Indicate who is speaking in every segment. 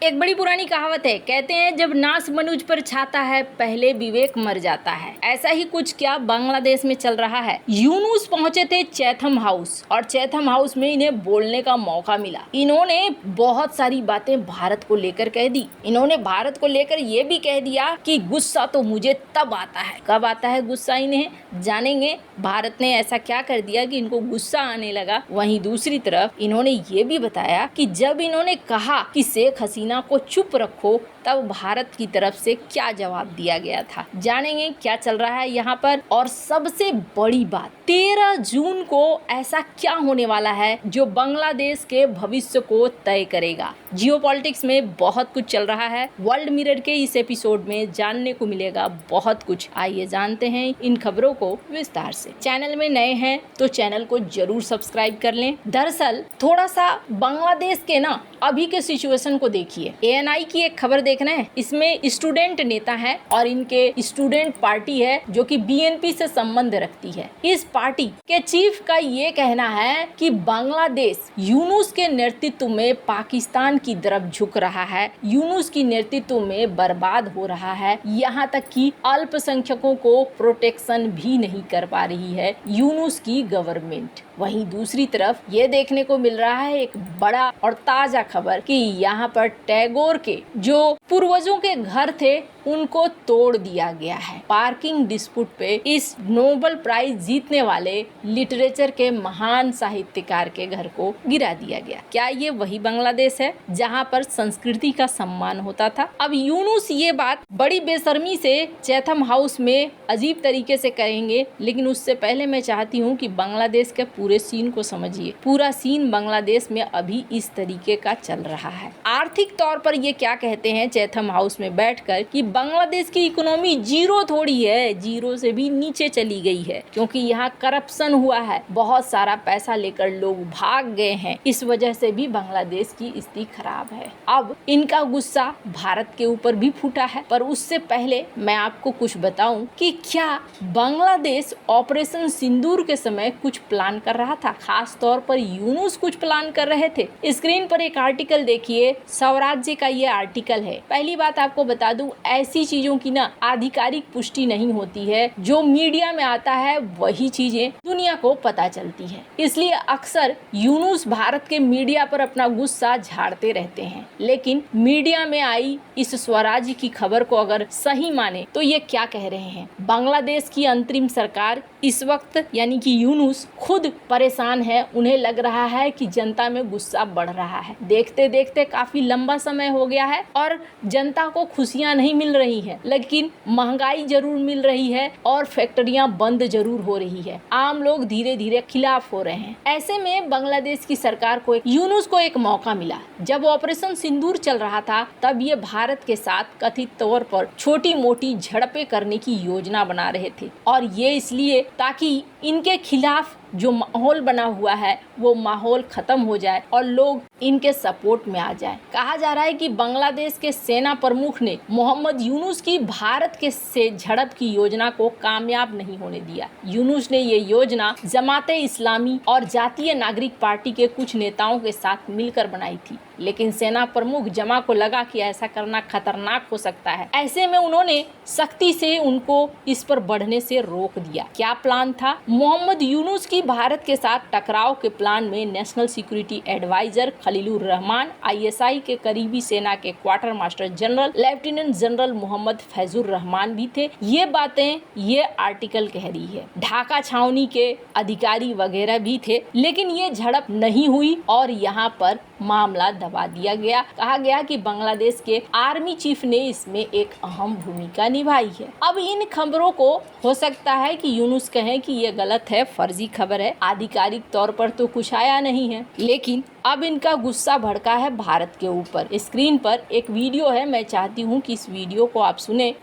Speaker 1: एक बड़ी पुरानी कहावत है, कहते हैं जब नास मनुज पर छाता है पहले विवेक मर जाता है। ऐसा ही कुछ क्या बांग्लादेश में चल रहा है। यूनुस पहुंचे थे चैथम हाउस और चैथम हाउस में इन्हें बोलने का मौका मिला। इन्होंने बहुत सारी बातें भारत को लेकर कह दी। इन्होंने भारत को लेकर ये भी कह दिया कि गुस्सा तो मुझे तब आता है। कब आता है गुस्सा इन्हें, जानेंगे भारत ने ऐसा क्या कर दिया कि इनको गुस्सा आने लगा। वहीं दूसरी तरफ इन्होंने ये भी बताया कि जब इन्होंने कहा कि शेख हसीना को चुप रखो तब भारत की तरफ से क्या जवाब दिया गया था। जानेंगे क्या चल रहा है यहाँ पर। और सबसे बड़ी बात, 13 जून को ऐसा क्या होने वाला है जो बांग्लादेश के भविष्य को तय करेगा। जियोपॉलिटिक्स में बहुत कुछ चल रहा है। वर्ल्ड मिरर के इस एपिसोड में जानने को मिलेगा बहुत कुछ। आइए जानते हैं इन खबरों को विस्तार से। चैनल में नए हैं तो चैनल को जरूर सब्सक्राइब कर लें। दरअसल थोड़ा सा बांग्लादेश के अभी के सिचुएशन को देखिए। ANI की एक खबर देखना है। इसमें स्टूडेंट नेता है और इनके स्टूडेंट पार्टी है जो कि BNP से संबंध रखती है। इस पार्टी के चीफ का ये कहना है कि बांग्लादेश यूनुस के नेतृत्व में पाकिस्तान की तरफ झुक रहा है, यूनुस की नेतृत्व में बर्बाद हो रहा है। यहाँ तक कि अल्पसंख्यकों को प्रोटेक्शन भी नहीं कर पा रही है यूनुस की गवर्नमेंट। वहीं दूसरी तरफ ये देखने को मिल रहा है एक बड़ा और ताजा खबर कि यहाँ पर टैगोर के जो पूर्वजों के घर थे उनको तोड़ दिया गया है। पार्किंग डिस्प्यूट पे इस नोबेल प्राइज जीतने वाले लिटरेचर के महान साहित्यकार के घर को गिरा दिया गया। क्या ये वही बांग्लादेश है जहाँ पर संस्कृति का सम्मान होता था। अब यूनुस ये बात बड़ी बेशर्मी से चैथम हाउस में अजीब तरीके से करेंगे, लेकिन उससे पहले मैं चाहती हूँ कि बांग्लादेश के पूरे सीन को समझिए। पूरा सीन बांग्लादेश में अभी इस तरीके का चल रहा है। आर्थिक तौर पर ये क्या कहते हैं चैथम हाउस में बैठकर कि बांग्लादेश की इकोनॉमी जीरो थोड़ी है, जीरो से भी नीचे चली गई है, क्योंकि यहाँ करप्शन हुआ है। बहुत सारा पैसा लेकर लोग भाग गए हैं। इस वजह से भी बांग्लादेश की स्थिति खराब है। अब इनका गुस्सा भारत के ऊपर भी फूटा है। पर उससे पहले मैं आपको कुछ बताऊं कि क्या बांग्लादेश ऑपरेशन सिंदूर के समय कुछ प्लान कर रहा था। खास तौर पर यूनुस कुछ प्लान कर रहे थे। स्क्रीन पर एक आर्टिकल देखिए, स्वराज्य का ये आर्टिकल है। पहली बात आपको बता दूं, ऐसी चीजों की आधिकारिक पुष्टि नहीं होती है। जो मीडिया में आता है वही चीजें दुनिया को पता चलती है। इसलिए अक्सर यूनुस भारत के मीडिया पर अपना गुस्सा झाड़ते रहते हैं। लेकिन मीडिया में आई इस स्वराज्य की खबर को अगर सही माने तो ये क्या कह रहे हैं, बांग्लादेश की अंतरिम सरकार इस वक्त यानी कि यूनुस खुद परेशान है। उन्हें लग रहा है कि जनता में गुस्सा बढ़ रहा है। देखते देखते काफी लंबा समय हो गया है और जनता को खुशियां नहीं मिल रही हैं, लेकिन महंगाई जरूर मिल रही है और फैक्ट्रियां बंद जरूर हो रही है। आम लोग धीरे धीरे खिलाफ हो रहे हैं। ऐसे में बांग्लादेश की सरकार को यूनुस को एक मौका मिला। जब ऑपरेशन सिंदूर चल रहा था तब ये भारत के साथ कथित तौर पर छोटी मोटी झड़पें करने की योजना बना रहे थे, और ये इसलिए ताकि इनके खिलाफ जो माहौल बना हुआ है वो माहौल खत्म हो जाए और लोग इनके सपोर्ट में आ जाए। कहा जा रहा है कि बांग्लादेश के सेना प्रमुख ने मोहम्मद यूनुस की भारत के से झड़प की योजना को कामयाब नहीं होने दिया। यूनुस ने ये योजना जमाते इस्लामी और जातीय नागरिक पार्टी के कुछ नेताओं के साथ मिलकर बनाई थी, लेकिन सेना प्रमुख जमा को लगा कि ऐसा करना खतरनाक हो सकता है। ऐसे में उन्होंने सख्ती से उनको इस पर बढ़ने से रोक दिया। क्या प्लान था? मोहम्मद यूनुस की भारत के साथ टकराव के प्लान में national security adviser Khalilur Rahman, ISI के करीबी सेना के quarter master general lieutenant general Mohammad Faizur Rahman भी थे। ये बातें ये आर्टिकल कह रही है। ढाका छावनी के अधिकारी वगैरह भी थे, लेकिन ये झड़प नहीं हुई और यहाँ पर मामला दबा दिया गया। कहा गया कि बांग्लादेश के आर्मी चीफ ने इसमें एक अहम भूमिका निभाई है। अब इन खबरों को हो सकता है कि यूनुस कहें कि ये गलत है, फर्जी खबर है, आधिकारिक तौर पर तो कुछ आया नहीं है, लेकिन अब इनका गुस्सा भड़का है भारत के ऊपर। स्क्रीन पर एक वीडियो है, मैं चाहती हूँ कि इस वीडियो को आप सुने।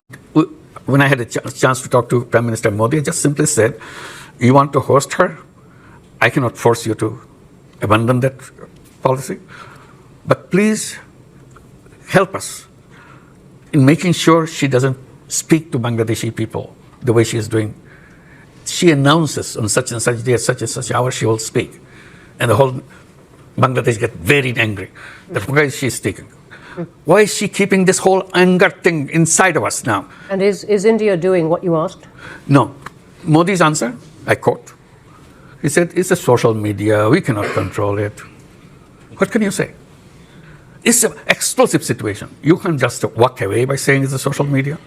Speaker 2: When I had a chance to talk to Prime Minister Modi, I just simply said, you want to host her? I cannot force you to abandon that policy, but please help us in making sure she doesn't speak to Bangladeshi people the way she is doing. She announces on such and such day, such and such hour she will speak, and the whole Bangladesh get very angry. That's why she is speaking. Why is she keeping this whole anger thing inside of us now?
Speaker 3: And is India doing what you asked?
Speaker 2: No. Modi's answer, I quote, he said, it's a social media, we cannot control it. What can you say? It's an explosive situation. You can't just walk away by saying it's a social media.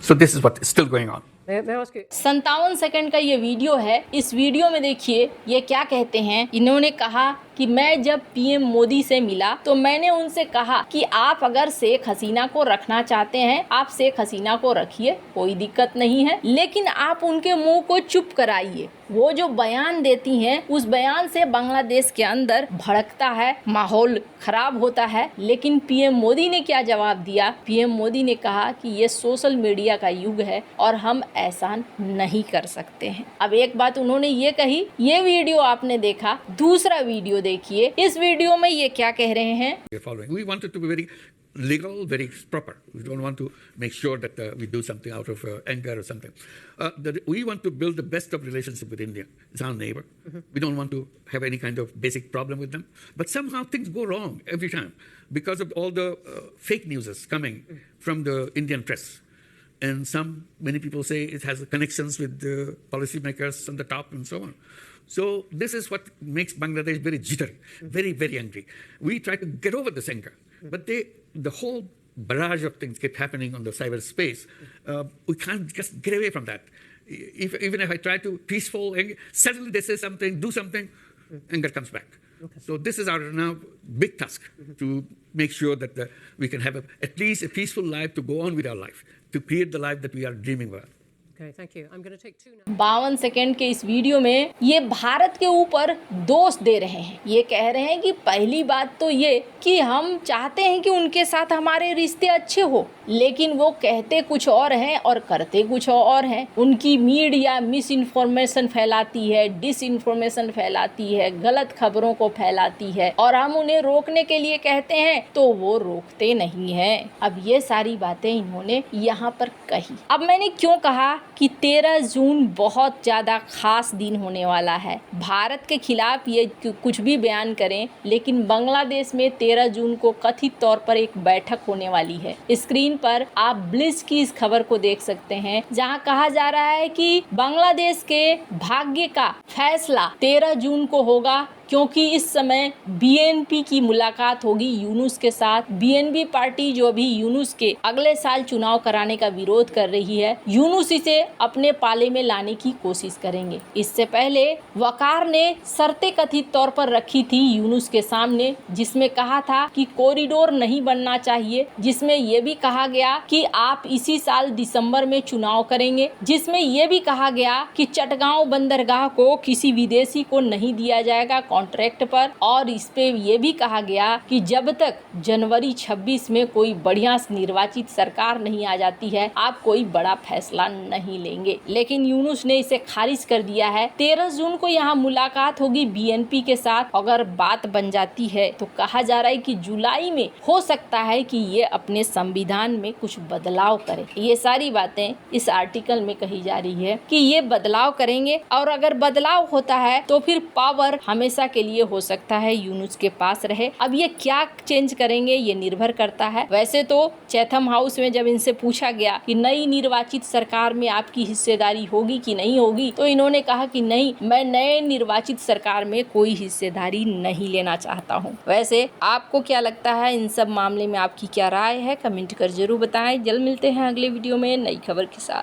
Speaker 2: So this is what is still going on.
Speaker 3: May I ask you?
Speaker 1: 57 second का ये video है। इस video में देखिए ये क्या कहते हैं। इन्होंने कहा कि मैं जब पीएम मोदी से मिला तो मैंने उनसे कहा कि आप अगर शेख हसीना को रखना चाहते हैं आप शेख हसीना को रखिए, कोई दिक्कत नहीं है, लेकिन आप उनके मुंह को चुप कराइए। वो जो बयान देती हैं उस बयान से बांग्लादेश के अंदर भड़कता है, माहौल खराब होता है। लेकिन पीएम मोदी ने क्या जवाब दिया? पीएम मोदी ने कहा कि ये सोशल मीडिया का युग है और हम ऐसा नहीं कर सकते हैं। अब एक बात उन्होंने ये कही, ये वीडियो आपने देखा, दूसरा वीडियो देखिए। इस वीडियो में ये क्या कह रहे हैं?
Speaker 2: We want it to be very legal, very proper. We don't want to make sure that we do something out of anger or something. We want to build the best of relationship with India. It's our neighbor. We don't want to have any kind of basic problem with them. But somehow things go wrong every time because of all the fake news coming from the Indian press. And many people say it has connections with the policymakers on the top and so on. So this is what makes Bangladesh very jittery, very, very angry. We try to get over this anger, but the whole barrage of things keep happening on the cyberspace. We can't just get away from that. Even if I try to peaceful, suddenly they say something, do something, anger comes back. Okay. So this is our now big task to make sure that we can have at least a peaceful life to go on with our life, to create the life that we are dreaming about.
Speaker 3: Okay, thank you. I'm going to take 2 now.
Speaker 1: 52 second के इस video में ये भारत के ऊपर दोष दे रहे हैं। ये कह रहे हैं कि पहली बात तो ये कि हम चाहते हैं कि उनके साथ हमारे रिश्ते अच्छे हो, लेकिन वो कहते कुछ और हैं और करते कुछ और हैं। उनकी मीडिया मिस इन्फॉर्मेशन फैलाती है, डिस इन्फॉर्मेशन फैलाती है, गलत खबरों को फैलाती है और हम उन्हें रोकने के लिए कहते हैं तो वो रोकते नहीं हैं। अब ये सारी बातें इन्होंने यहाँ पर कही। अब मैंने क्यों कहा कि 13 जून बहुत ज़्यादा खास दिन होने वाला है। भारत के खिलाफ ये कुछ भी बयान करें, लेकिन बांग्लादेश में 13 जून को कथित तौर पर एक बैठक होने वाली है। स्क्रीन पर आप ब्लिस की इस खबर को देख सकते हैं, जहां कहा जा रहा है कि बांग्लादेश के भाग्य का फैसला 13 जून को होगा, क्योंकि इस समय बीएनपी की मुलाकात होगी यूनुस के साथ। बीएनपी पार्टी जो अभी यूनुस के अगले साल चुनाव कराने का विरोध कर रही है, यूनुस इसे अपने पाले में लाने की कोशिश करेंगे। इससे पहले वकार ने शर्तें कथित तौर पर रखी थी यूनुस के सामने, जिसमें कहा था कि कॉरिडोर नहीं बनना चाहिए, जिसमें यह भी कहा गया कि आप इसी साल दिसंबर में चुनाव करेंगे, जिसमें यह भी कहा गया कि चटगांव बंदरगाह को किसी विदेशी को नहीं दिया जाएगा कॉन्ट्रैक्ट पर, और इस पे ये भी कहा गया कि जब तक जनवरी 26 में कोई बढ़िया निर्वाचित सरकार नहीं आ जाती है आप कोई बड़ा फैसला नहीं लेंगे। लेकिन यूनुस ने इसे खारिज कर दिया है। 13 जून को यहाँ मुलाकात होगी बीएनपी के साथ। अगर बात बन जाती है तो कहा जा रहा है कि जुलाई में हो सकता है कि ये अपने संविधान में कुछ बदलाव करे। ये सारी बातें इस आर्टिकल में कही जा रही है कि ये बदलाव करेंगे, और अगर बदलाव होता है तो फिर पावर हमेशा के लिए हो सकता है यूनुस के पास रहे। अब ये क्या चेंज करेंगे ये निर्भर करता है। वैसे तो चैथम हाउस में जब इनसे पूछा गया कि नई निर्वाचित सरकार में आपकी हिस्सेदारी होगी कि नहीं होगी, तो इन्होंने कहा कि नहीं, मैं नए निर्वाचित सरकार में कोई हिस्सेदारी नहीं लेना चाहता हूँ। वैसे आपको क्या लगता है इन सब मामले में, आपकी क्या राय है, कमेंट कर जरूर बताएं। जल्द मिलते हैं अगले वीडियो में नई खबर के साथ।